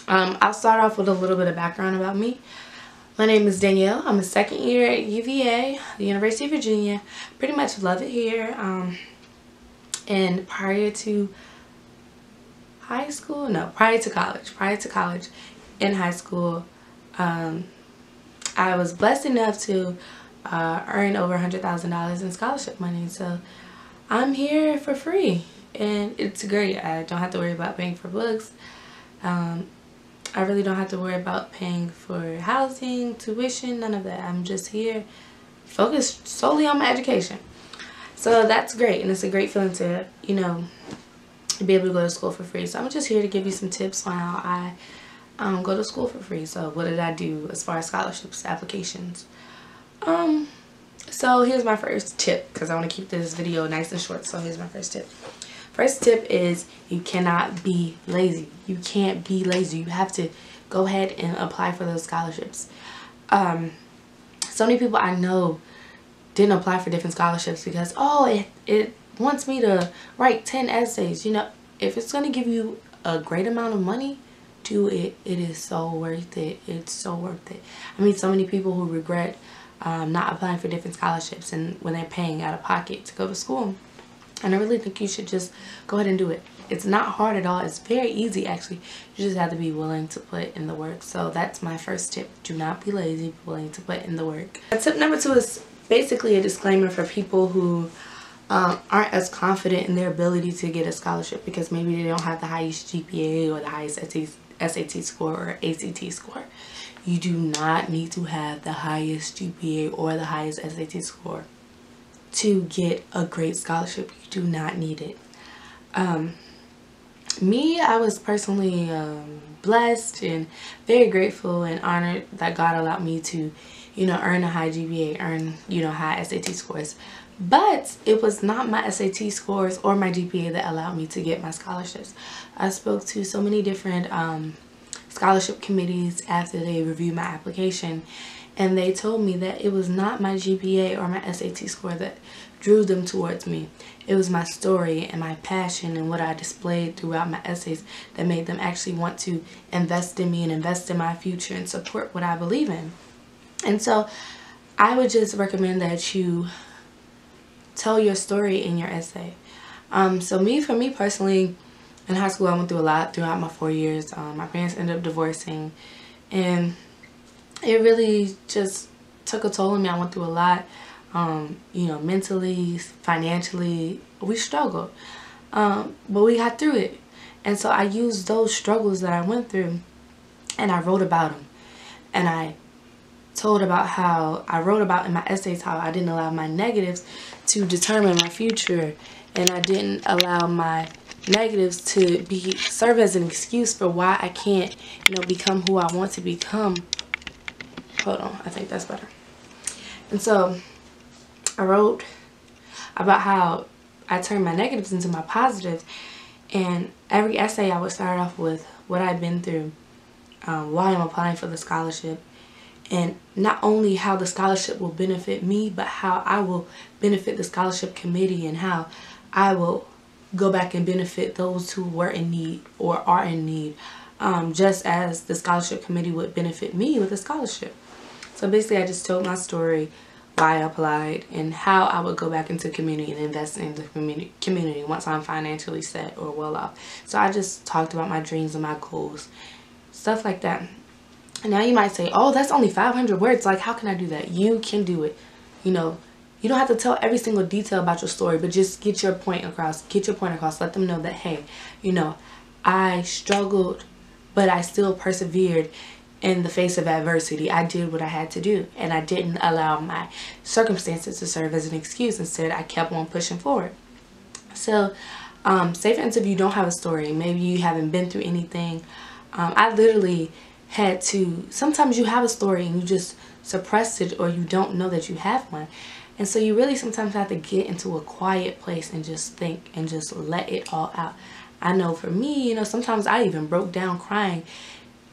I'll start off with a little bit of background about me. My name is Danielle. I'm a second year at UVA, the University of Virginia. Pretty much love it here. And prior to college, in high school, I was blessed enough to earn over $100,000 in scholarship money. So I'm here for free, and it's great. I don't have to worry about paying for books. I really don't have to worry about paying for housing, tuition, none of that. I'm just here focused solely on my education. So that's great, and it's a great feeling to, you know, be able to go to school for free. So I'm just here to give you some tips on how I go to school for free. So what did I do as far as scholarships, applications? So here's my first tip, because I want to keep this video nice and short. So here's my first tip. First tip is you cannot be lazy. You can't be lazy. You have to go ahead and apply for those scholarships. So many people I know didn't apply for different scholarships because, oh, it wants me to write 10 essays. You know, if it's going to give you a great amount of money, do it. It is so worth it. It's so worth it. I mean, so many people who regret not applying for different scholarships and when they're paying out of pocket to go to school. And I really think you should just go ahead and do it. It's not hard at all. It's very easy, actually. You just have to be willing to put in the work. So that's my first tip. Do not be lazy. Be willing to put in the work. Tip number 2 is basically a disclaimer for people who aren't as confident in their ability to get a scholarship because maybe they don't have the highest GPA or the highest SAT score or ACT score. You do not need to have the highest GPA or the highest SAT score to get a great scholarship. You do not need it. I was personally blessed and very grateful and honored that God allowed me to, you know, earn a high GPA, earn, you know, high SAT scores. But it was not my SAT scores or my GPA that allowed me to get my scholarships. I spoke to so many different scholarship committees after they reviewed my application, and they told me that it was not my GPA or my SAT score that drew them towards me. It was my story and my passion and what I displayed throughout my essays that made them actually want to invest in me and invest in my future and support what I believe in. And so I would just recommend that you tell your story in your essay. For me personally, in high school I went through a lot throughout my 4 years. My parents ended up divorcing, and it really just took a toll on me. I went through a lot, you know, mentally, financially. We struggled, but we got through it. And so I used those struggles that I went through, and I wrote about them. And I wrote about in my essays how I didn't allow my negatives to determine my future, and I didn't allow my negatives to serve as an excuse for why I can't, you know, become who I want to become. Hold on, I think that's better. And so I wrote about how I turned my negatives into my positives, and every essay I would start off with what I've been through, why I'm applying for the scholarship, and not only how the scholarship will benefit me, but how I will benefit the scholarship committee and how I will go back and benefit those who were in need or are in need, just as the scholarship committee would benefit me with a scholarship. So basically I just told my story, why I applied, and how I would go back into the community and invest in the community once I'm financially set or well off. So I just talked about my dreams and my goals, stuff like that. And now you might say, oh, that's only 500 words. Like, how can I do that? You can do it. You know, you don't have to tell every single detail about your story, but just get your point across. Get your point across. Let them know that, hey, you know, I struggled, but I still persevered in the face of adversity. I did what I had to do, and I didn't allow my circumstances to serve as an excuse. Instead, I kept on pushing forward. So, say for instance, if you don't have a story, maybe you haven't been through anything. I literally had to, sometimes you have a story and you just suppress it, or you don't know that you have one. And so you really sometimes have to get into a quiet place and just think and just let it all out. I know for me, you know, sometimes I even broke down crying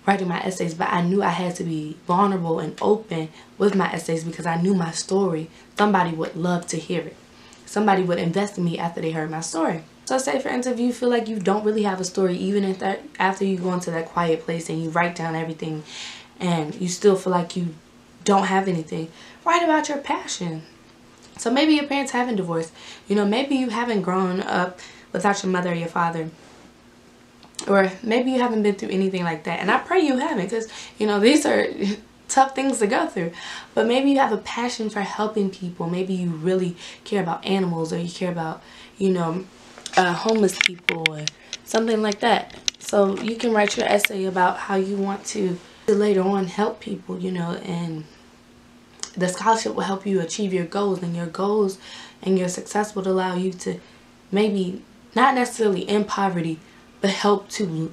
writing my essays, but I knew I had to be vulnerable and open with my essays because I knew my story. Somebody would love to hear it. Somebody would invest in me after they heard my story. So say for instance, if you feel like you don't really have a story, even if that after you go into that quiet place and you write down everything and you still feel like you don't have anything, write about your passion. So maybe your parents haven't divorced. You know, maybe you haven't grown up without your mother or your father. Or maybe you haven't been through anything like that. And I pray you haven't, because, you know, these are tough things to go through. But maybe you have a passion for helping people. Maybe you really care about animals, or you care about, you know, homeless people or something like that. So you can write your essay about how you want to later on help people, you know, and the scholarship will help you achieve your goals, and your success will allow you to maybe not necessarily in poverty, but help to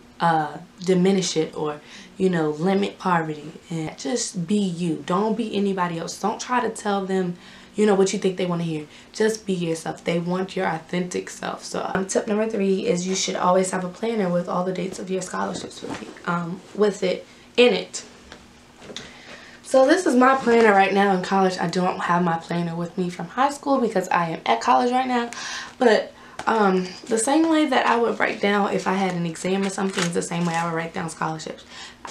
diminish it, or, you know, limit poverty. And just be you. Don't be anybody else. Don't try to tell them, you know, what you think they want to hear. Just be yourself. They want your authentic self. So tip number 3 is you should always have a planner with all the dates of your scholarships with it in it. So this is my planner right now in college. I don't have my planner with me from high school because I am at college right now. But the same way that I would write down if I had an exam or something is the same way I would write down scholarships.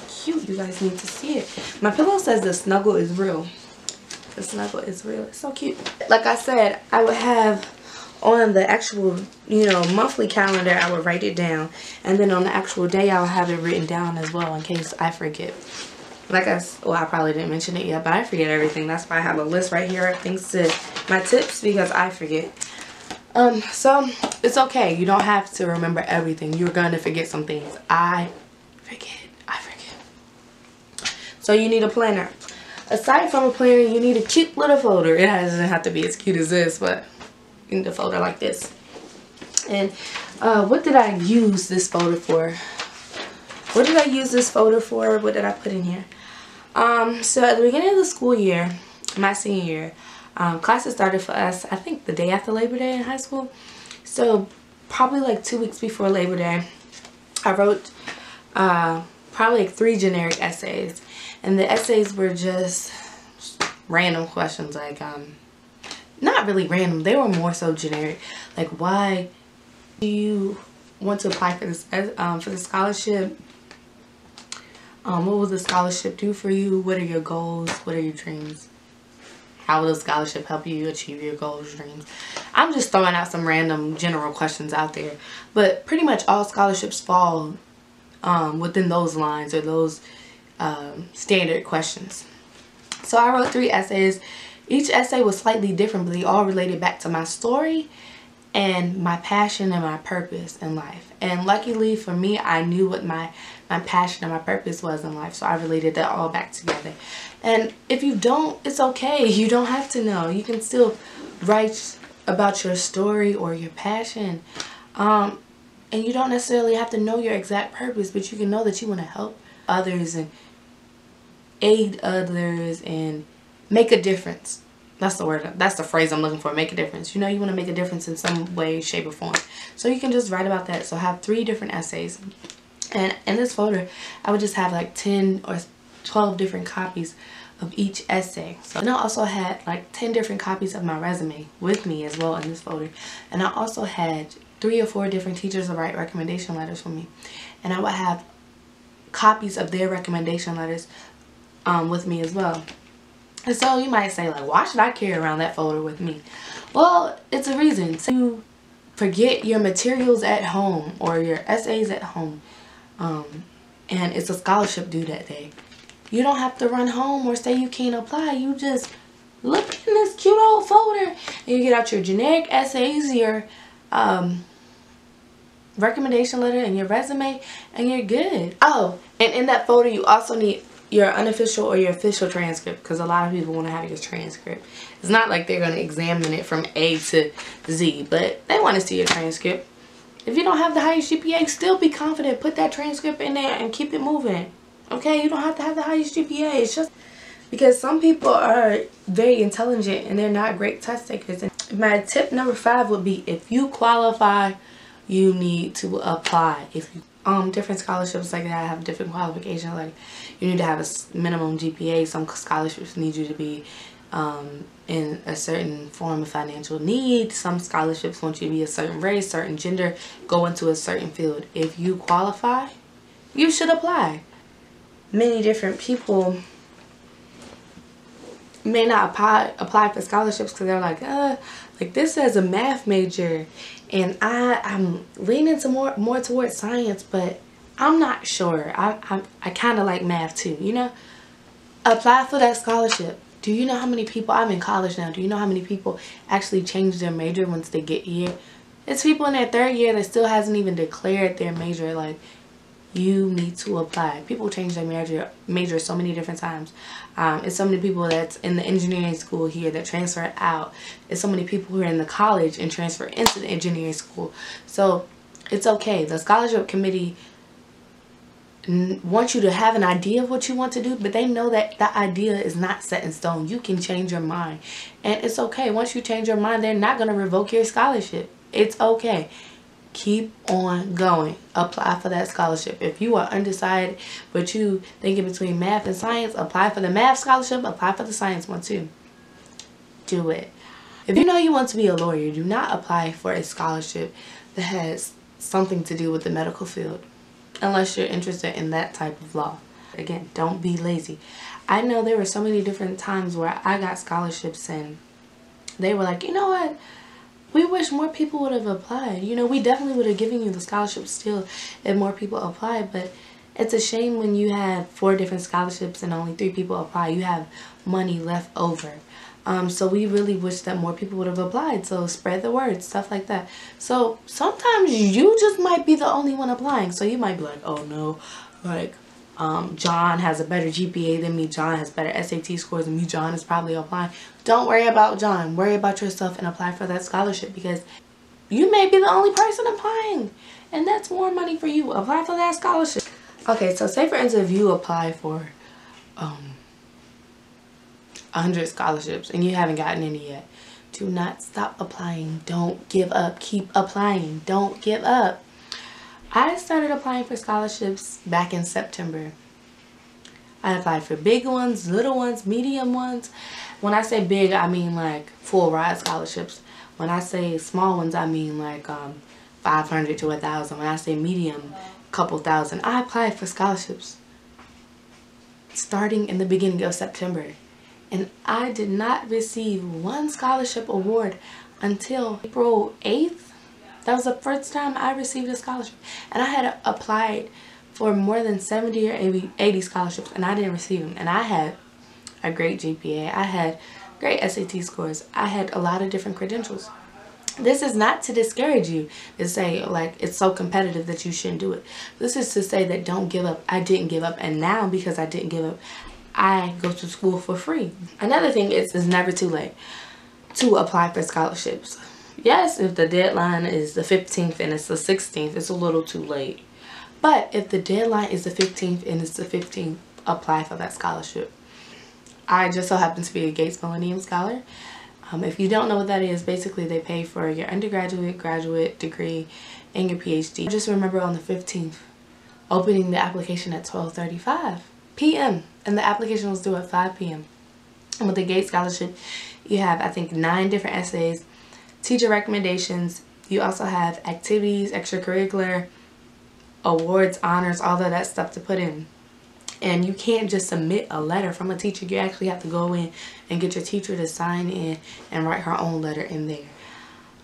Cute. You guys need to see it. My pillow says the snuggle is real. The snuggle is real. It's so cute. Like I said, I would have on the actual, you know, monthly calendar, I would write it down. And then on the actual day, I would have it written down as well in case I forget. Like I probably didn't mention it yet, but I forget everything. That's why I have a list right here thanks to my tips, because I forget. So it's okay. You don't have to remember everything. You're going to forget some things. I forget. So you need a planner. Aside from a planner, you need a cute little folder. It doesn't have to be as cute as this, but you need a folder like this. And what did I use this folder for? What did I use this folder for? What did I put in here? So at the beginning of the school year, my senior year, classes started for us, I think the day after Labor Day in high school. So probably like 2 weeks before Labor Day, I wrote probably like 3 generic essays. And the essays were just random questions, like, not really random, they were more so generic. Like, why do you want to apply for this, for the scholarship? What will the scholarship do for you? What are your goals? What are your dreams? How will the scholarship help you achieve your goals, dreams? I'm just throwing out some random general questions out there. But pretty much all scholarships fall within those lines, or those standard questions. So I wrote 3 essays. Each essay was slightly different, but they all related back to my story and my passion and my purpose in life. And luckily for me, I knew what my passion and my purpose was in life, so I related that all back together. And if you don't, it's okay. You don't have to know. You can still write about your story or your passion. And you don't necessarily have to know your exact purpose, but you can know that you want to help others and aid others and make a difference. That's the word. That's the phrase I'm looking for. Make a difference. You know, you want to make a difference in some way, shape, or form. So you can just write about that. So I have 3 different essays. And in this folder, I would just have like 10 or 12 different copies of each essay. So, and I also had like 10 different copies of my resume with me as well in this folder. And I also had 3 or 4 different teachers to write recommendation letters for me. And I would have copies of their recommendation letters with me as well. And so you might say, like, why should I carry around that folder with me? Well, it's a reason. So you forget your materials at home or your essays at home, and it's a scholarship due that day. You don't have to run home or say you can't apply. You just look in this cute old folder and you get out your generic essays, your recommendation letter, and your resume, and you're good. Oh, and in that folder you also need your unofficial or your official transcript, because a lot of people want to have your transcript. It's not like they're going to examine it from A to Z, but they want to see your transcript. If you don't have the highest GPA, still be confident. Put that transcript in there and keep it moving. Okay, you don't have to have the highest GPA. It's just because some people are very intelligent and they're not great test takers. And my tip number 5 would be, if you qualify, you need to apply. If you different scholarships like that have different qualifications. Like, you need to have a minimum GPA. Some scholarships need you to be in a certain form of financial need. Some scholarships want you to be a certain race, certain gender, go into a certain field. If you qualify, you should apply. Many different people may not apply for scholarships because they're like this as a math major, and I'm leaning to more towards science, but I'm not sure. I kind of like math too, you know. Apply for that scholarship. Do you know how many people, I'm in college now, do you know how many people actually change their major once they get here? It's people in their 3rd year that still hasn't even declared their major. Like, you need to apply. People change their major so many different times. It's so many people that's in the engineering school here that transfer out. It's so many people who are in the college and transfer into the engineering school. So it's okay. The scholarship committee want you to have an idea of what you want to do, but they know that that idea is not set in stone. You can change your mind, and it's okay. Once you change your mind, they're not going to revoke your scholarship. It's okay. Keep on going. Apply for that scholarship. If you are undecided but you thinking between math and science, apply for the math scholarship, apply for the science one too. Do it. If you know you want to be a lawyer, do not apply for a scholarship that has something to do with the medical field, unless you're interested in that type of law. Again, don't be lazy. I know there were so many different times where I got scholarships and they were like, you know what, we wish more people would have applied. You know, we definitely would have given you the scholarship still if more people applied, but it's a shame when you have 4 different scholarships and only 3 people apply. You have money left over. So we really wish that more people would have applied. So spread the word, stuff like that. So sometimes you just might be the only one applying. So you might be like, oh no, like John has a better GPA than me. John has better SAT scores than me. John is probably applying. Don't worry about John. Worry about yourself and apply for that scholarship, because you may be the only person applying. And that's more money for you. Apply for that scholarship. Okay, so say for instance if you apply for 100 scholarships and you haven't gotten any yet, do not stop applying. Don't give up. Keep applying. Don't give up. I started applying for scholarships back in September. I applied for big ones, little ones, medium ones. When I say big, I mean like full ride scholarships. When I say small ones, I mean like 500 to 1,000. When I say medium, couple thousand. I applied for scholarships starting in the beginning of September. And I did not receive one scholarship award until April 8th. That was the first time I received a scholarship. And I had applied for more than 70 or 80 scholarships, and I didn't receive them. And I had a great GPA. I had great SAT scores. I had a lot of different credentials. This is not to discourage you, to say like it's so competitive that you shouldn't do it. This is to say that don't give up. I didn't give up, and now because I didn't give up, I go to school for free. Another thing is, it's never too late to apply for scholarships. Yes, if the deadline is the 15th and it's the 16th, it's a little too late. But if the deadline is the 15th and it's the 15th, apply for that scholarship. I just so happen to be a Gates Millennium Scholar. If you don't know what that is, basically they pay for your undergraduate, graduate degree, and your PhD. Just remember on the 15th, opening the application at 12:35 p.m. and the application was due at 5 p.m. And with the Gates Scholarship, you have, I think, 9 different essays, teacher recommendations. You also have activities, extracurricular, awards, honors, all of that stuff to put in. And you can't just submit a letter from a teacher. You actually have to go in and get your teacher to sign in and write her own letter in there.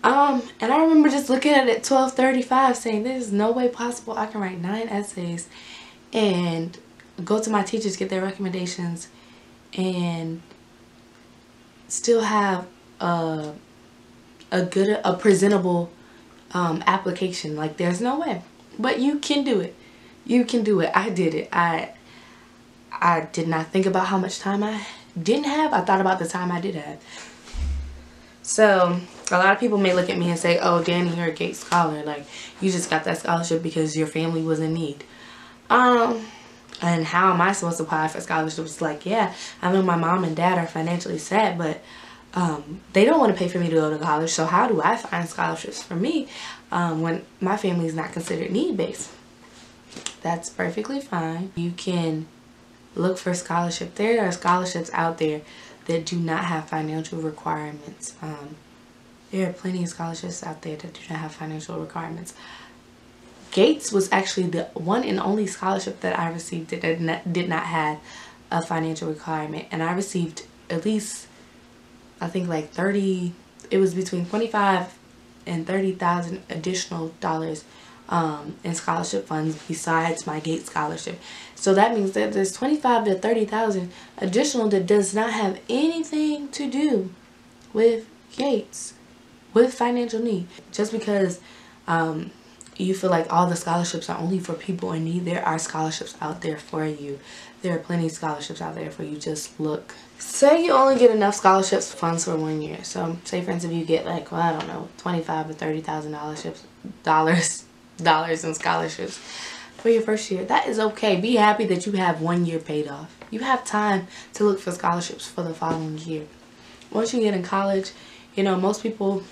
And I remember just looking at it at 12:35 saying, there's no way possible I can write 9 essays and go to my teachers, get their recommendations, and still have a presentable application. Like, there's no way. But you can do it. You can do it. I did it. I did not think about how much time I didn't have. I thought about the time I did have. So a lot of people may look at me and say, oh, Danny, you're a Gates Scholar. Like, you just got that scholarship because your family was in need. And how am I supposed to apply for scholarships? Like, yeah, I know my mom and dad are financially sad, but they don't want to pay for me to go to college. So how do I find scholarships for me when my family is not considered need-based? That's perfectly fine. You can look for scholarship. There are scholarships out there that do not have financial requirements. There are plenty of scholarships out there that do not have financial requirements. Gates was actually the one and only scholarship that I received that did not have a financial requirement. And I received at least, I think like 30, it was between 25 and 30,000 additional dollars in scholarship funds besides my Gates scholarship. So that means that there's 25 to 30,000 additional that does not have anything to do with Gates, with financial need. Just because you feel like all the scholarships are only for people in need, there are scholarships out there for you. There are plenty of scholarships out there for you. Just look. Say you only get enough scholarships funds for 1 year. So say for instance if you get like, well, I don't know, 25 to 30,000 dollars in scholarships for your first year. That is okay. Be happy that you have 1 year paid off. You have time to look for scholarships for the following year. Once you get in college, you know, most people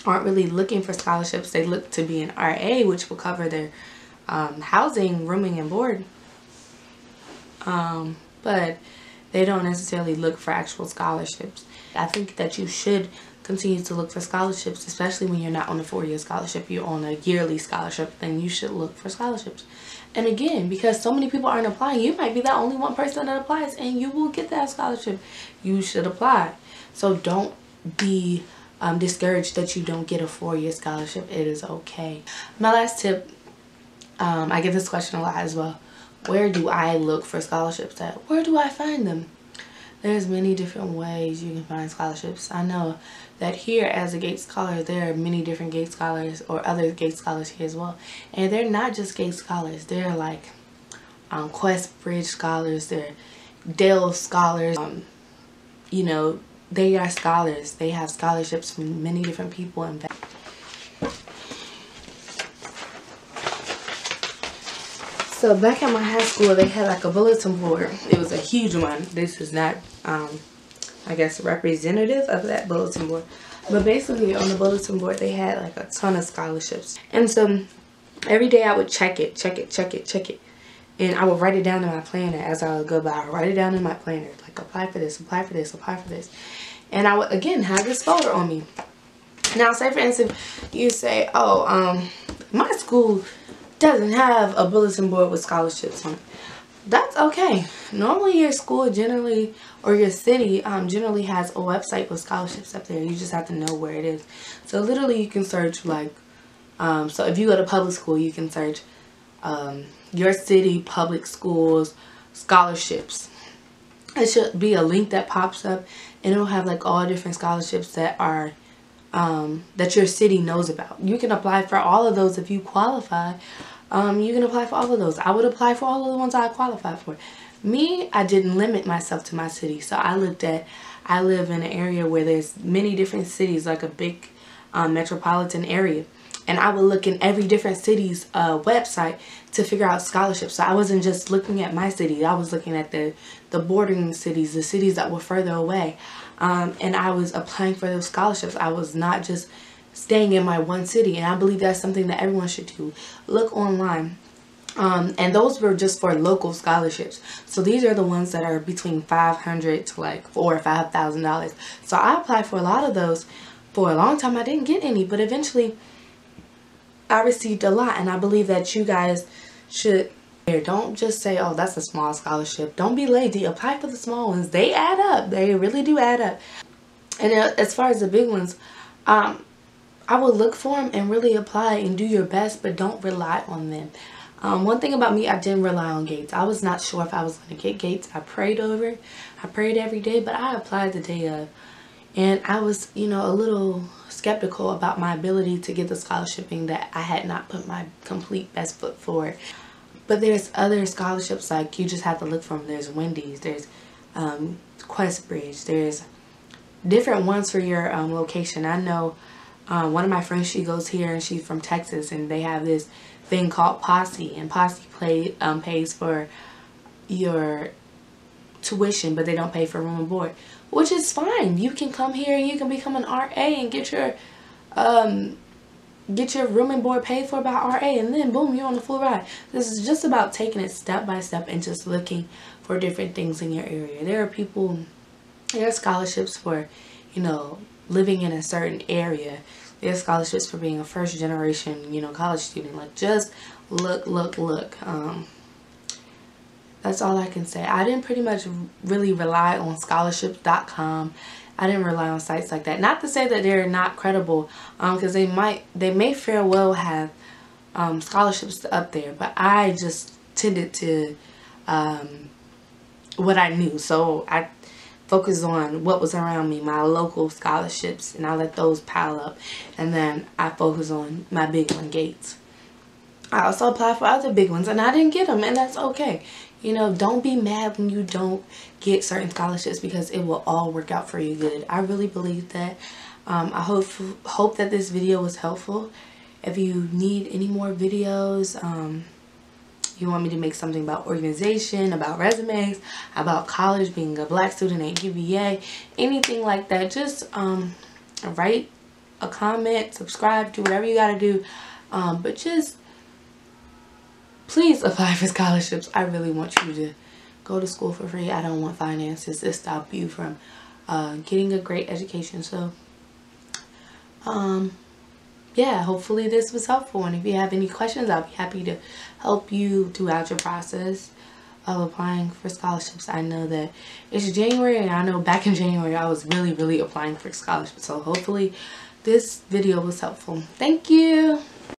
aren't really looking for scholarships. They look to be an RA, which will cover their housing, rooming, and board. But they don't necessarily look for actual scholarships. I think that you should continue to look for scholarships, especially when you're not on a 4-year scholarship. You're on a yearly scholarship, then you should look for scholarships. And again, because so many people aren't applying, you might be the only one person that applies and you will get that scholarship. You should apply. So don't be discouraged that you don't get a 4-year scholarship. It is okay. My last tip, I get this question a lot as well. Where do I look for scholarships at? Where do I find them? There's many different ways you can find scholarships. I know that here as a Gates Scholar, there are many different Gates Scholars or other Gates Scholars here as well. And they're not just Gates Scholars. They're like Quest Bridge Scholars. They're Dale Scholars. You know, they are scholars. They have scholarships from many different people. And so back at my high school, they had like a bulletin board. It was a huge one. This is not, I guess, representative of that bulletin board. But basically on the bulletin board, they had like a ton of scholarships. And so every day I would check it. And I would write it down in my planner as I would go by. I would write it down in my planner. Like apply for this, apply for this, apply for this. And I would, again, have this folder on me. Now, say for instance, you say, oh, my school doesn't have a bulletin board with scholarships on it. That's okay. Normally your school generally, or your city generally has a website with scholarships up there. You just have to know where it is. So literally you can search like, so if you go to public school, you can search your city public schools scholarships. It should be a link that pops up and it'll have like all different scholarships that are that your city knows about. You can apply for all of those if you qualify. You can apply for all of those. I would apply for all of the ones I qualified for. Me, I didn't limit myself to my city. So I looked at, I live in an area where there's many different cities, like a big metropolitan area. And I would look in every different city's website to figure out scholarships. So I wasn't just looking at my city. I was looking at the bordering cities, the cities that were further away. And I was applying for those scholarships. I was not just staying in my one city. And I believe that's something that everyone should do. Look online. And those were just for local scholarships. So these are the ones that are between $500 to like $4,000 or $5,000. So I applied for a lot of those. For a long time I didn't get any, but eventually I received a lot, and I believe that you guys should. Don't just say, oh, that's a small scholarship. Don't be lazy. Apply for the small ones. They add up. They really do add up. And as far as the big ones, I would look for them and really apply and do your best, but don't rely on them. One thing about me, I didn't rely on Gates. I was not sure if I was going to get Gates. I prayed over it. I prayed every day, but I applied the day of. And I was, you know, a little skeptical about my ability to get the scholarship, being that I had not put my complete best foot forward. But there's other scholarships, like you just have to look for them. There's Wendy's, there's Quest Bridge, there's different ones for your location. I know one of my friends, she goes here and she's from Texas, and they have this thing called Posse, and Posse pays for your tuition, but they don't pay for room and board, which is fine. You can come here and you can become an RA and get your room and board paid for by RA, and then boom, you're on the full ride. This is just about taking it step by step and just looking for different things in your area. There are people There are scholarships for, you know, living in a certain area. There are scholarships for being a first generation, you know, college student. Like, just look. That's all I can say. I didn't pretty much really rely on scholarships.com. I didn't rely on sites like that. Not to say that they're not credible, because they may fair well have scholarships up there, but I just tended to what I knew. So I focused on what was around me, my local scholarships, and I let those pile up. And then I focus on my big one, Gates. I also applied for other big ones and I didn't get them, and that's okay. You know, don't be mad when you don't get certain scholarships, because it will all work out for you good. I really believe that. I hope that this video was helpful. If you need any more videos, you want me to make something about organization, about resumes, about college, being a black student at UVA, anything like that, just write a comment, subscribe, do whatever you gotta do, but just please apply for scholarships. I really want you to go to school for free. I don't want finances to stop you from getting a great education. So yeah, hopefully this was helpful, and if you have any questions, I'll be happy to help you throughout your process of applying for scholarships. I know that it's January, and I know back in January I was really applying for scholarships, so hopefully this video was helpful. Thank you.